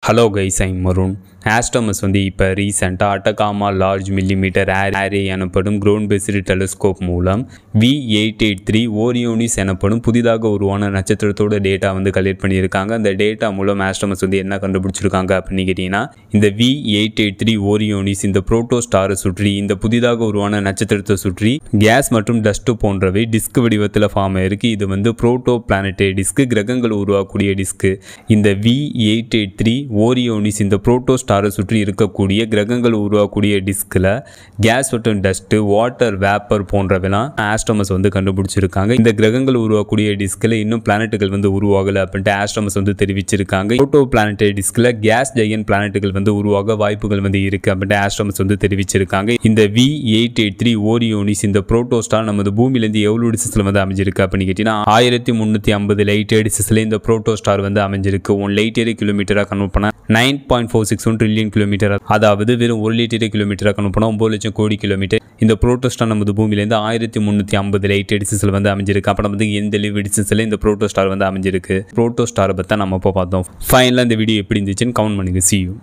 Hello guys, I'm Maroon. ஆஸ்ட்ரோமஸ் இப்போ ரீசெண்டாக Atacama large millimetre array எனப்படும் கிரவுண்ட் பேஸ்டு டெலிஸ்கோப் மூலம் V883 ஓரியோனிஸ் எனப்படும் புதிதாக உருவான நட்சத்திரத்தோட டேட்டா கலெக்ட் பண்ணியிருக்காங்க. அந்த டேட்டா மூலம் ஆஸ்ட்ரோமஸ் என்ன கண்டுபிடிச்சிருக்காங்க அப்படின்னு கேட்டிங்கன்னா, இந்த V883 ஓரியோனிஸ் இந்த புரோட்டோ ஸ்டாரை சுற்றி இந்த புதிதாக உருவான நட்சத்திரத்தை சுற்றி கேஸ் மற்றும் டஸ்ட் போன்றவை டிஸ்க் வடிவத்தில் ஃபார்ம் ஆயிருக்கு. இது புரோட்டோ பிளானட்டரி டிஸ்க், கிரகங்கள் உருவாக்கக்கூடிய டிஸ்க். இந்த V883 ஓரியோனிஸ் இந்த புரோட்டோ ஸ்டாரை சுற்றி இருக்கக்கூடிய கிரகங்கள் உருவாக்கக்கூடிய டிஸ்கில் கேஸ் மற்றும் டஸ்ட், வாட்டர், வேப்பர் போன்றவெல்லாம் ஆஸ்ட்ரோமஸ் கண்டுபிடிச்சிருக்காங்க. இந்த கிரகங்கள் உருவாக்கக்கூடிய டிஸ்கில் இன்னும் பிளானட்டுகள் உருவாகலை அப்படின்ட்டு ஆஸ்ட்ரோமஸ் தெரிவிச்சிருக்காங்க. புரோட்டோ பிளானட்டரி டிஸ்கில் கேஸ் ஜெயன்ட் பிளானட்டுகள் உருவாக வாய்ப்புகள் இருக்கு அப்படின்ட்டு ஆஸ்ட்ரோமஸ் தெரிவிச்சிருக்காங்க. இந்த V883 ஓரியோனிஸ் இந்த புரோட்டோ ஸ்டார் நமது பூமியிலிருந்து எவ்வளவு டிஸ்டன்ஸ்ல அமைஞ்சிருக்கு அப்படின்னு கேட்டீங்கன்னா 1350 லைட் இயர் டிஸ்டன்ஸ்ல இந்த புரோட்டோ ஸ்டார் அமைஞ்சிருக்கு. 1 லைட் இயர் கிலோமீட்டரா கன்வெர்ட் பண்ணா 9.461 ட்ரில்லியன் கிலோமீட்டர், அதாவது வெறும் 1 லைட் இயர் கிலோமீட்டரா கன்வெர்ட் பண்ணா 9 லட்சம் கோடி கிலோமீட்டர். இந்த புரோட்டோ ஸ்டார் நமது பூமியிலிருந்து 1350 லைட் இயர் டிஸ்டன்ஸ்ல அமைஞ்சிருக்கு. அப்புறம் எந்த லிவ் டிஸ்டன்ஸ்ல இந்த புரோட்டோ ஸ்டார் அமைஞ்சிருக்கு. புரோட்டோ ஸ்டாரை பத்தி நம்ம இப்போ பார்த்தோம். ஃபைனலா இந்த வீடியோ எப்படி இருந்துச்சுன்னு கமெண்ட் பண்ணுங்க. See you.